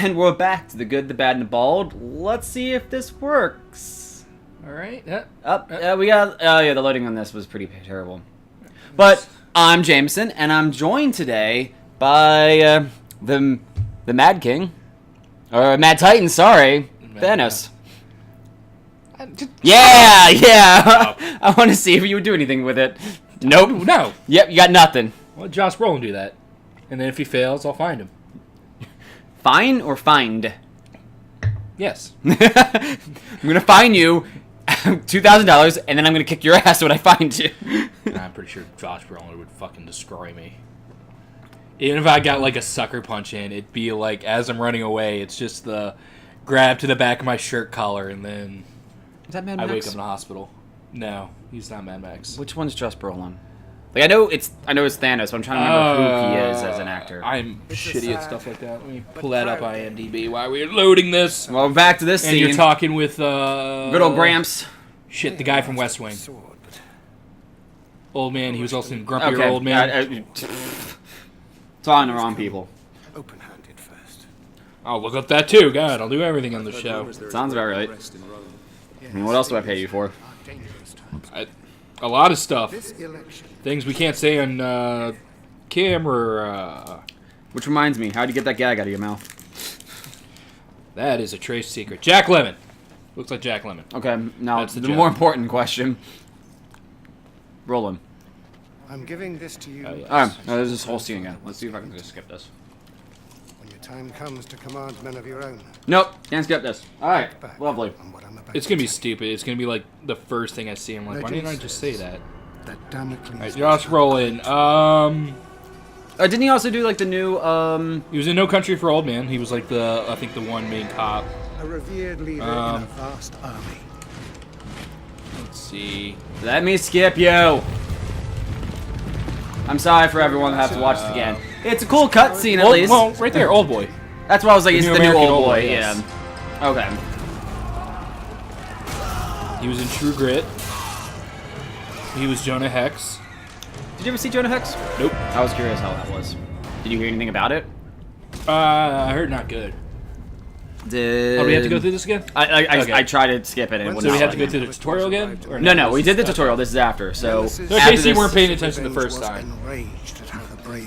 And we're back to the good, the bad, and the bald. Let's see if this works. Alright, We got... Oh, yeah, the loading on this was pretty terrible. But I'm Jameson, and I'm joined today by the Mad King. Or Mad Titan, sorry. Thanos. Yeah! Oh. I want to see if you would do anything with it. Nope. No. Yep, you got nothing. Well, let Josh Brolin do that. And then if he fails, I'll find him. Fine or find? Yes. I'm going to fine you $2,000, and then I'm going to kick your ass when I find you. I'm pretty sure Josh Brolin would fucking destroy me. Even if I got like a sucker punch in, it'd be like, as I'm running away, it's just the grab to the back of my shirt collar, and then Is that Mad I Max? wake up in the hospital. No, he's not Mad Max. Which one's Josh Brolin? Like I know it's Thanos, but I'm trying to remember who he is as an actor. I'm shitty at stuff like that. Let me pull that up IMDb while we're loading this. Well, back to this And scene. you're talking with Good old Gramps. Shit, the guy from West Wing. Old man. He was also in Grumpier Old Man. Talking to the wrong people. Open-handed first. I'll look up that too. God, I'll do everything on the show. Sounds about right. I mean, what else do I pay you for? A lot of stuff. This election. Things we can't say on camera. Which reminds me, how'd you get that gag out of your mouth? That is a trade secret. Jack Lemmon. Looks like Jack Lemmon. Okay, now That's the the joke. more important question. Roll him. I'm giving this to you. Oh, yeah. Alright, now there's this whole scene again. Let's see if I can just skip this. When your time comes to command men of your own. Nope, can't skip this. Alright, Back lovely. on what I'm about It's to gonna be say. stupid. It's gonna be like the first thing I see. I'm like, why didn't I just say that? That Damocles. Alright, Josh Brolin. Didn't he also do like the new, He was in No Country for Old Men. He was like I think the one main cop. A revered leader in a vast army. Let's see. Let me skip you! I'm sorry for everyone that has to watch this again. It's a cool cutscene at least. Well, right there, Old Boy. That's why I was like, it's the new American old boy, yes. yeah. Okay. He was in True Grit. He was Jonah Hex. Did you ever see Jonah Hex? Nope. I was curious how that was. Did you hear anything about it? I heard not good. Did... Oh, do we have to go through this again? Okay. I tried to skip it and it would So not we have let to go me. through the tutorial again? Or No, we did the tutorial. This is after. So, So in after case you this- weren't paying attention the first time.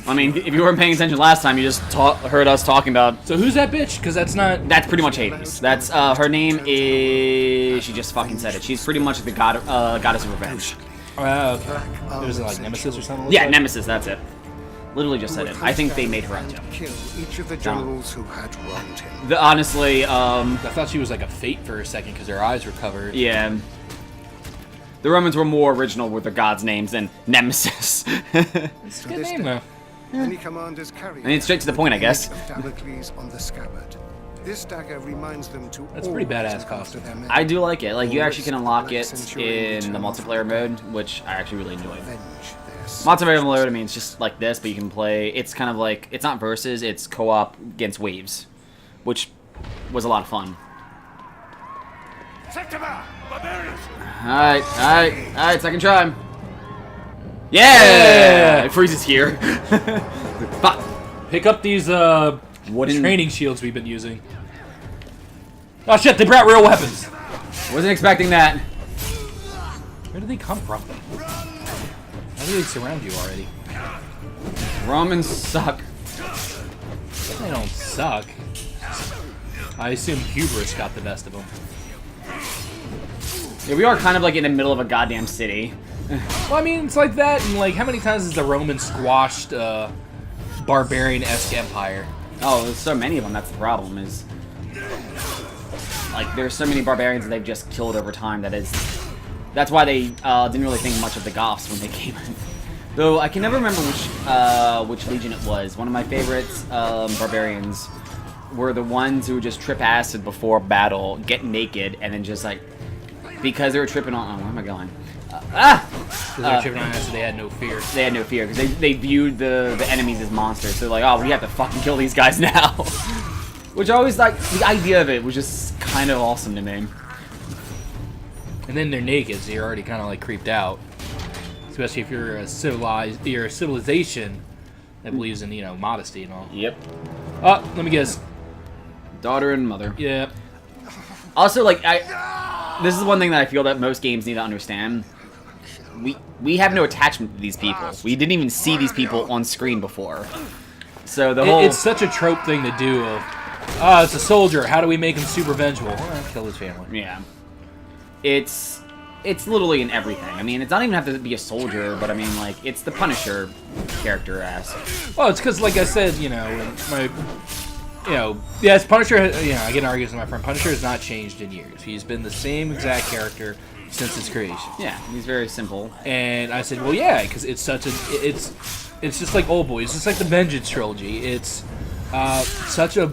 I mean, if you weren't paying attention last time, you just heard us talking about... So who's that bitch? Because that's not... That's pretty much Hades. That's, her name is... She just fucking said it. She's pretty much the goddess of revenge. Okay. It was like Nemesis or something? Yeah, Nemesis, that's it. Literally just said it. I think they made her into him. Kill each of the generals who had wronged him. Honestly, I thought she was like a fate for a second because her eyes were covered. yeah. The Romans were more original with their gods' names than Nemesis. It's a good name, though. Many commanders carry. I mean, straight to the point, I guess. Of Damocles on the scabbard. This dagger reminds them to. That's a pretty always badass look after costume. their men. I do like it. Like, you actually can unlock it Centurion in the multiplayer mode, which I actually really enjoy. Avenge their Multiplayer mode, I mean, it's just like this, but you can play... It's kind of like... It's not versus, it's co-op against waves, which was a lot of fun. barbarians. Alright, second try. Yeah! Freeze is here. Fuck. Pick up these Wooden... training shields we've been using. Oh shit, they brought real weapons! Wasn't expecting that. Where did they come from? How do they surround you already? Romans suck. They don't suck. I assume hubris got the best of them. Yeah, we are kind of like in the middle of a goddamn city. Well, I mean, it's like that, and like, how many times has the Romans squashed barbarian-esque empire? Oh, there's so many of them, that's the problem, is... Like, there's so many barbarians that they've just killed over time that is... That's why they didn't really think much of the Goths when they came in. Though, I can never remember which legion it was. One of my favorites barbarians were the ones who would just trip acid before battle, get naked, and then just like... Because they were tripping on... Oh, where am I going? Because they're tripping on acid, they had no fear. They had no fear, because they viewed the enemies as monsters. So they're like, oh, we have to fucking kill these guys now. Which I always, like, the idea of it was just kind of awesome to me. And then they're naked, so you're already kind of like creeped out. Especially if you're a civilization that believes in, you know, modesty and all. Yep. Oh, let me guess. Daughter and mother. Yeah. Also, like, this is one thing that I feel that most games need to understand. We have no attachment to these people. We didn't even see these people on screen before. So the whole... It's such a trope thing to do of, it's a soldier, how do we make him super vengeful? Well, kill his family. Yeah. It's literally in everything. I mean, it's not even have to be a soldier, but I mean, like, it's the Punisher character ass. Well, it's because, like I said, yes, Punisher, I get in arguments with my friend, Punisher has not changed in years. He's been the same exact character since his creation. Yeah, he's very simple. And I said, well, yeah, because it's such it's just like Old Boy. It's just like the Vengeance trilogy. It's such a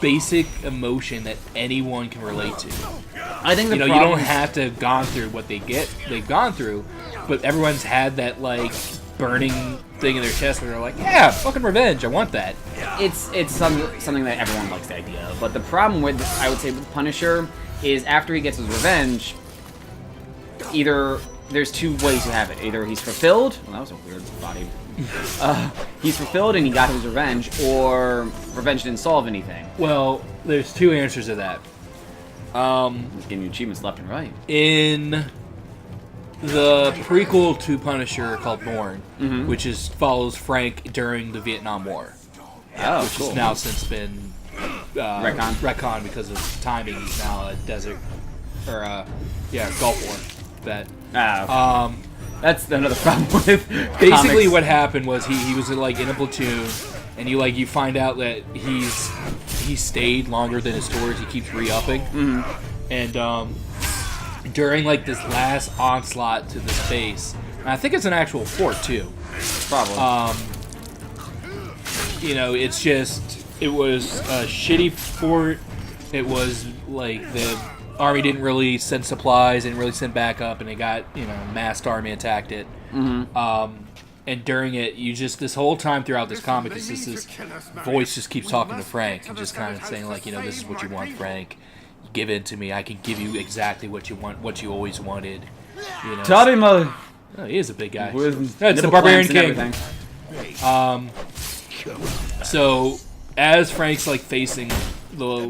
basic emotion that anyone can relate to. I think you don't have to have gone through what they've gone through, but everyone's had that like burning thing in their chest where they're like, yeah, fucking revenge, I want that. It's something that everyone likes the idea of. But the problem with, I would say, with Punisher is after he gets his revenge, either there's two ways to have it. Either he's fulfilled. Well, that was a weird body. He's fulfilled and he got his revenge, or revenge didn't solve anything. Well, there's two answers to that. He's getting you achievements left and right. In the prequel to Punisher called Born, which follows Frank during the Vietnam War, which has now since been retconned because of timing. He's now a desert or Gulf War vet. That's another problem with basically comics. what happened was he was like in a platoon, and you find out that he stayed longer than his tours. He keeps re-upping, and during like this last onslaught to this base, and I think it's an actual fort too. Probably. It was a shitty fort. It was like the Army didn't really send supplies, didn't really send backup, and it got, massed army attacked it. And during it, this whole time throughout this comic, it's just this voice just keeps talking to Frank and just kind of saying like, this is what you want, Frank. You give in to me. I can give you exactly what you want, what you always wanted. Tell him, oh, he is a big guy. With it's the Barbarian King. So as Frank's like facing the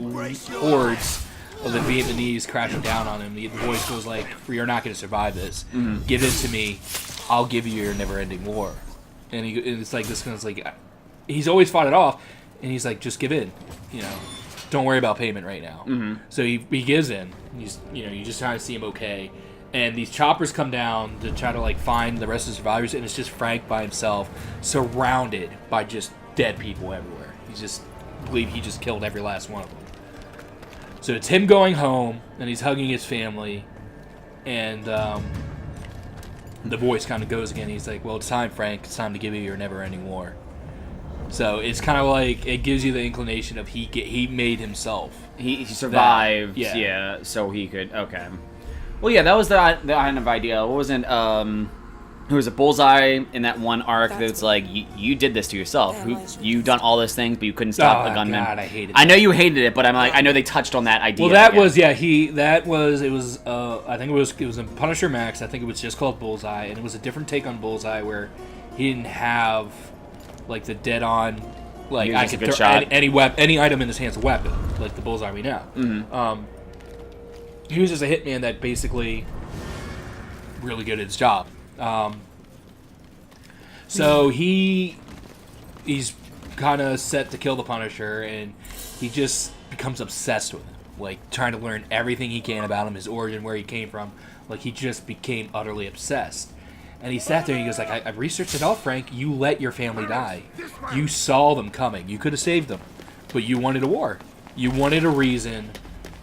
hordes of the Vietnamese crashing down on him, the voice goes like, "You're not going to survive this. Give in to me. I'll give you your never-ending war." And it's like this kind of like, he's always fought it off, and he's like, "Just give in. Don't worry about payment right now." So he gives in. He's you just kind of see him okay, and these choppers come down to try to like find the rest of the survivors, and it's just Frank by himself, surrounded by just dead people everywhere. I believe he just killed every last one of them. So it's him going home, and he's hugging his family, and the voice kind of goes again. He's like, "Well, it's time, Frank. It's time to give you your never-ending war." So it's kind of like, it gives you the inclination of he made himself. He survived, yeah, so he could, okay. Well, yeah, that was the kind of idea. What wasn't, who was a Bullseye in that one arc that's like, you did this to yourself. You done all those things, but you couldn't stop a gunman. God, I hated that. I know you hated it, but I'm like, I know they touched on that idea. Well, that was, I think it was in Punisher Max. I think it was just called Bullseye, and it was a different take on Bullseye where he didn't have like the dead-on, like I could throw any item in his hand's a weapon, like the Bullseye we know. He was just a hitman that basically really good at his job. So he's kind of set to kill the Punisher, and he just becomes obsessed with him, like trying to learn everything he can about him, his origin, where he came from. Like he just became utterly obsessed. And he sat there and he goes like, I researched it all, Frank. You let your family die. You saw them coming. You could have saved them, but you wanted a war. You wanted a reason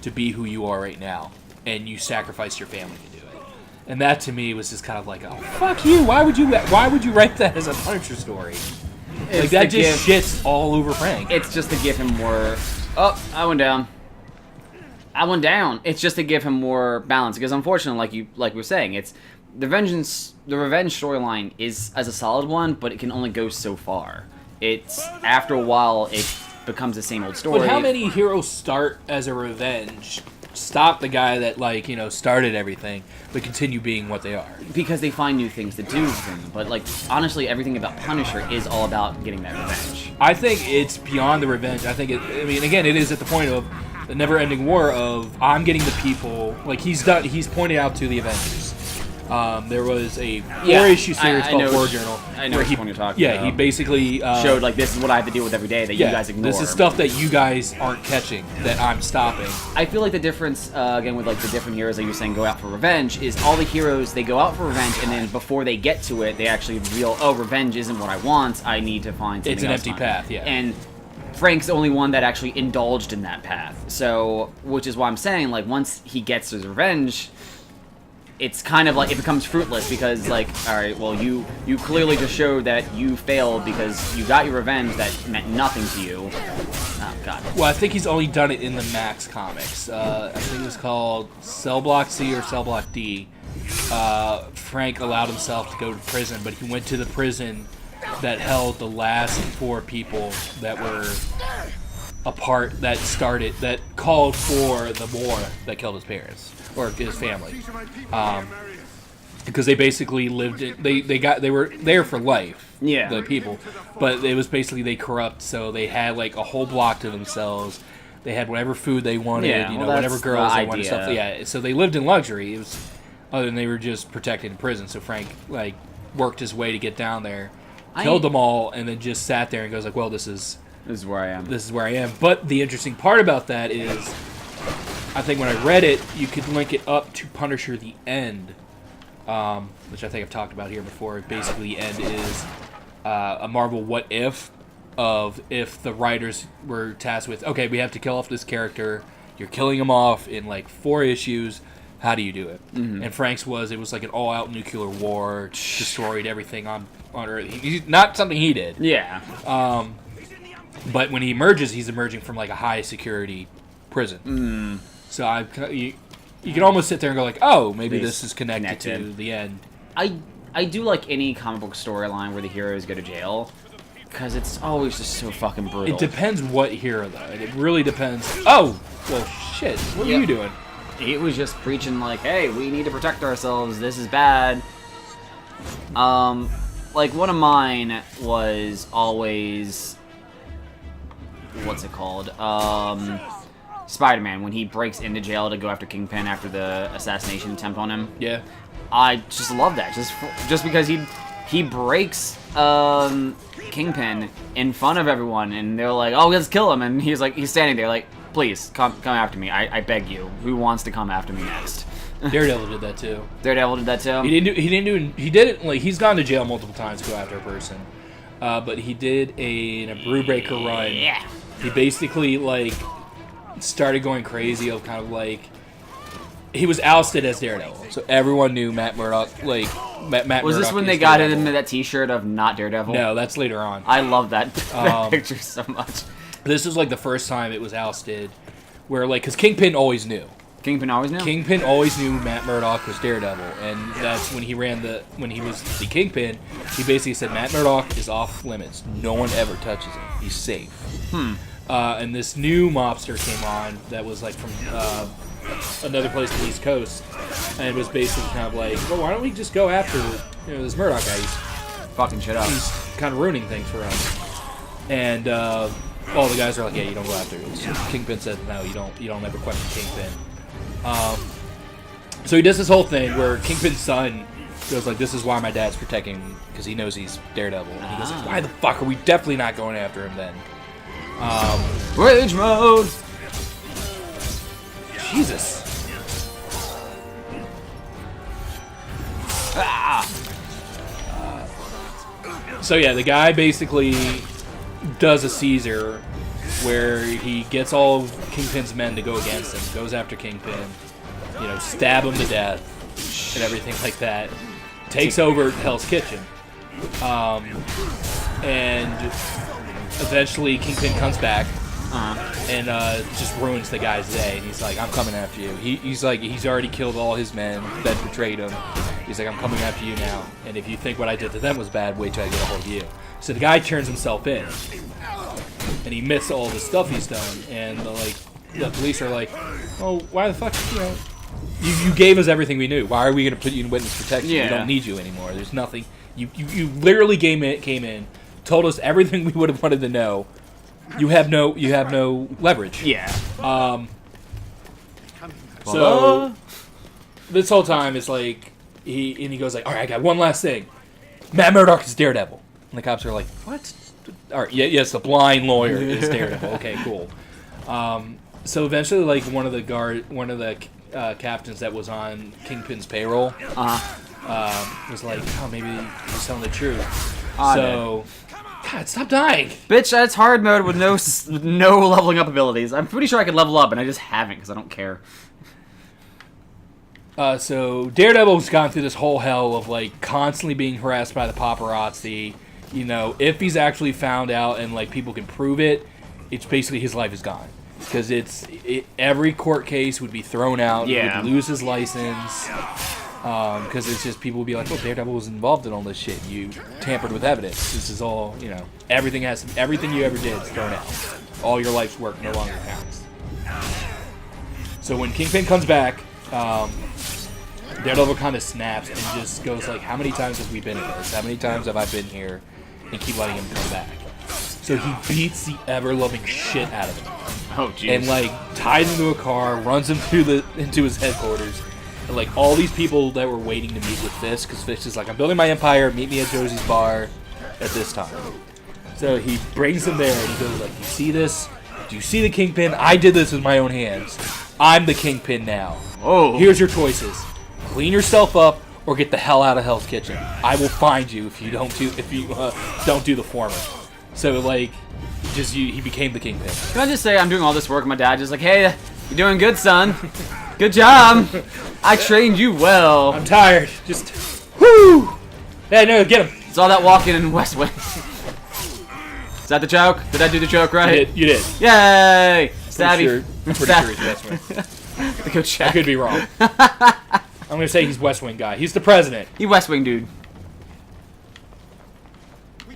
to be who you are right now, and you sacrificed your family to do it. And that to me was just kind of like, oh fuck you! Why would you write that as a Punisher story? Like that just shits all over Frank. It's just to give him more. Oh, I went down. It's just to give him more balance, because unfortunately, like we were saying, it's the revenge storyline is as a solid one, but it can only go so far. It's after a while it becomes the same old story. But how many heroes start as a revenge stop the guy that, like, you know, started everything, but continue being what they are. Because they find new things to do with him. But, like, honestly, everything about Punisher is all about getting that revenge. I think it's beyond the revenge. I think I mean, again, it is at the point of the never-ending war of I'm getting the people. Like, he's pointed out to the Avengers. There was a 4-issue series called War Journal. I know which one you're talking about. Yeah, he basically showed, like, this is what I have to deal with every day that you guys ignore. This is stuff that you guys aren't catching, that I'm stopping. I feel like the difference, again, with, like, the different heroes that you're saying go out for revenge is all the heroes, they go out for revenge, and then before they get to it, they actually reveal, oh, revenge isn't what I want, I need to find something else. It's an empty path, yeah. And Frank's the only one that actually indulged in that path. So, which is why I'm saying, like, once he gets his revenge, it's kind of like it becomes fruitless because, like, all right, well, you clearly just showed that you failed because you got your revenge that meant nothing to you. Oh God. Well, I think he's only done it in the Max comics. I think it was called Cell Block C or Cell Block D. Frank allowed himself to go to prison, but he went to the prison that held the last 4 people that were that called for the war that killed his parents or his family, because they basically lived in, they were there for life, the people, but it was basically they corrupt, so they had like a whole block to themselves. They had whatever food they wanted, whatever girls they wanted, stuff. Yeah, so they lived in luxury. It was other than they were just protected in prison. So Frank like worked his way to get down there, killed them all, and then just sat there and goes like, well, this is where I am. This is where I am. But the interesting part about that is, I think when I read it, you could link it up to Punisher: The End, which I think I've talked about here before. Basically, The End is a Marvel what if of if the writers were tasked with, okay, we have to kill off this character. You're killing him off in like 4 issues. How do you do it? Mm-hmm. And Frank's it was like an all-out nuclear war, destroyed everything on Earth. Not something he did. Yeah. But when he emerges, he's emerging from like a high security prison. Mm. So you can almost sit there and go like, oh, maybe this is connected to The End. I do like any comic book storyline where the heroes go to jail, because it's always just so fucking brutal. It depends what hero though. It really depends. Oh, well, shit. What are you doing? He was just preaching like, hey, we need to protect ourselves. This is bad. Like one of mine was always, what's it called? Spider-Man, when he breaks into jail to go after Kingpin after the assassination attempt on him. Yeah. I just love that. Just because he breaks Kingpin in front of everyone, and they're like, oh, let's kill him, and he's standing there like, please come after me. I beg you. Who wants to come after me next? Daredevil did that too. Daredevil did that too. He did it like he's gone to jail multiple times to go after a person, but he did a Brewbreaker run. Yeah. He basically like started going crazy of kind of like he was ousted as Daredevil, so everyone knew Matt Murdock. Like Matt. Was Murdock this when they got him that T-shirt of not Daredevil? No, that's later on. I love that picture so much. This was like the first time it was ousted, where like because Kingpin always knew. Kingpin always knew Matt Murdock was Daredevil, and that's when he was the Kingpin. He basically said Matt Murdock is off limits. No one ever touches him. He's safe. And this new mobster came on that was like from another place on the East Coast, and it was basically kind of like, well, why don't we just go after this Murdock guy? He's fucking shit up. He's kind of ruining things for us. And all the guys are like, yeah, you don't go after it. So Kingpin said, no, you don't ever question Kingpin. So he does this whole thing where Kingpin's son goes like, this is why my dad's protecting him, because he knows he's Daredevil. And he goes like, why the fuck are we definitely not going after him then? Rage mode! Jesus. So yeah, the guy basically does a Caesar where he gets all of Kingpin's men to go against him, goes after Kingpin, stab him to death and everything like that, takes over Hell's Kitchen, and eventually Kingpin comes back and just ruins the guy's day, and he's like, I'm coming after you. He's like, he's already killed all his men that betrayed him. He's like, I'm coming after you now, and if you think what I did to them was bad, wait till I get a hold of you. So the guy turns himself in, and he admits all the stuff he's done, and the police are like, "Oh, why the fuck? You gave us everything we knew. Why are we going to put you in witness protection? Yeah. We don't need you anymore. There's nothing. You literally came in, told us everything we would have wanted to know. You have no leverage. Yeah. So this whole time it's like he goes like, all right, I got one last thing. Matt Murdock is Daredevil, and the cops are like, what? All right, yes, the blind lawyer is Daredevil. Okay, cool. So eventually, like one of the captains that was on Kingpin's payroll was like, oh, maybe he's telling the truth. So, God, stop dying. Bitch, that's hard mode with no leveling up abilities. I'm pretty sure I could level up, and I just haven't because I don't care. So Daredevil's gone through this whole hell of like constantly being harassed by the paparazzi. If he's actually found out and like people can prove it, it's basically his life is gone. Because every court case would be thrown out. Yeah. He would lose his license. Because it's just people would be like, "Oh, Daredevil was involved in all this shit. You tampered with evidence. This is all everything you ever did is thrown out. All your life's work no longer counts." So when Kingpin comes back, Daredevil kind of snaps and just goes like, "How many times have we been in this? How many times have I been here?" And keep letting him come back. So he beats the ever-loving shit out of him. Oh, jeez. And like ties him to a car, runs him into his headquarters, and like all these people that were waiting to meet with Fisk, because Fisk is like, "I'm building my empire. Meet me at Josie's bar at this time." So he brings them there, and he goes like, "You see this? Do you see the Kingpin? I did this with my own hands. I'm the Kingpin now. Oh. Here's your choices: clean yourself up, or get the hell out of Hell's Kitchen. I will find you if you don't do the former." So like, he became the Kingpin. Can I just say I'm doing all this work? My dad just like, "Hey, you're doing good, son. Good job. I trained you well." I'm tired. Just whoo. Hey, no, get him. It's all that walking in West Wing. Is that the joke? Did I do the joke right? You did. Yay! Stabby. I'm pretty sure he's West Wing. Go check. I could be wrong. I'm gonna say he's West Wing guy. He's the president. He West Wing dude.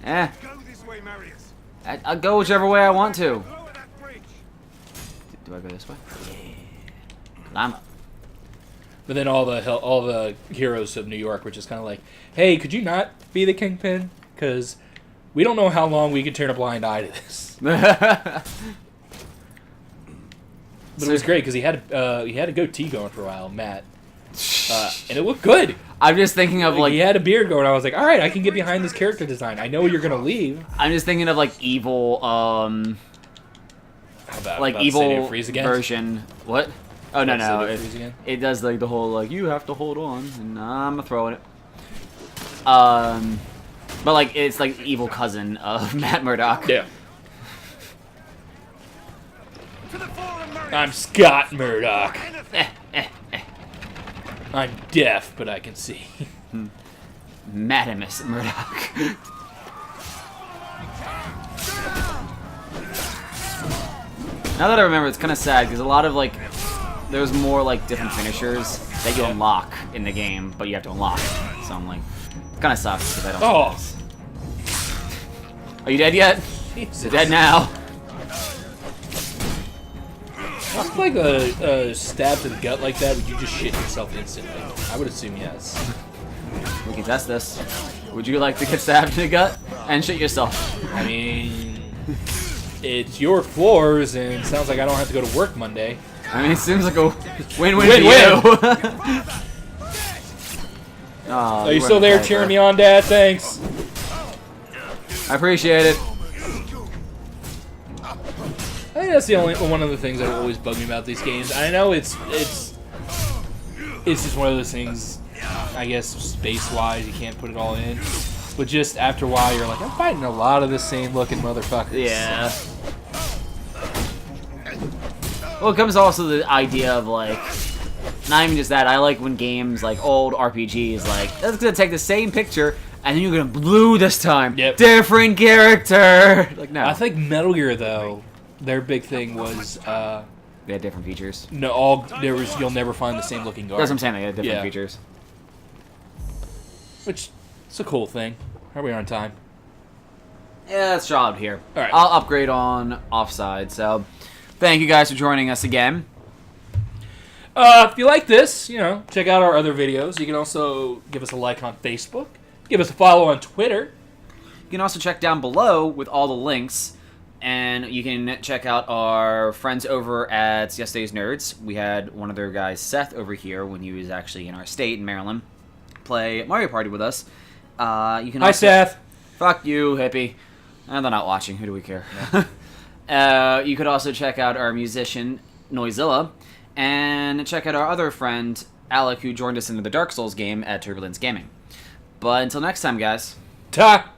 Eh. I'll go whichever way I want to. Do I go this way? Yeah. I'm up. But then all the heroes of New York were just kind of like, "Hey, could you not be the Kingpin? Because we don't know how long we can turn a blind eye to this." But it was great because he had a goatee going for a while, Matt, and it looked good. I'm just thinking of like he had a beard going. I was like, all right, I can get behind this character design. I know you're gonna leave. I'm just thinking of like evil, like evil version. What? Oh no, it does like the whole like you have to hold on, and I'm throwing it. But like it's like evil cousin of Matt Murdock. Yeah. I'm Scott Murdock. I'm deaf, but I can see. Madamus Murdock. Now that I remember, it's kind of sad because a lot of like there's more like different finishers that you unlock in the game, but you have to unlock it. So I'm like, it kind of sucks because I don't. Oh. Are you dead yet? You're dead now. It's like a stab to the gut like that. Would you just shit yourself instantly? I would assume yes. We can test this. Would you like to get stabbed in the gut and shit yourself? I mean, it's your floors, and it sounds like I don't have to go to work Monday. I mean, it seems like a win-win for you. Oh, are you still there cheering me on, Dad? Thanks. I appreciate it. I think that's the only one of the things that always bug me about these games. I know it's just one of those things. I guess space-wise, you can't put it all in. But just after a while, you're like, I'm fighting a lot of the same-looking motherfuckers. Yeah. Well, it comes also the idea of like, not even just that. I like when games like old RPGs like that's gonna take the same picture and then you're gonna blue this time. Yep. Different character. Like no. I think Metal Gear though. Their big thing was they had different features. No, you'll never find the same looking guard. That's what I'm saying. They had different features. Which it's a cool thing. Are we on time? Yeah, let's draw out here. All right. I'll upgrade on offside. So Thank you guys for joining us again. If you like this, check out our other videos. You can also give us a like on Facebook. Give us a follow on Twitter. You can also check down below with all the links. And you can check out our friends over at Yesterday's Nerds. We had one of their guys, Seth, over here when he was actually in our state in Maryland, play Mario Party with us. You can Hi, Seth. Fuck you, hippie. And they're not watching. Who do we care? You could also check out our musician, Noisilla, and check out our other friend, Alec, who joined us into the Dark Souls game at Turbulence Gaming. But until next time, guys. Ta!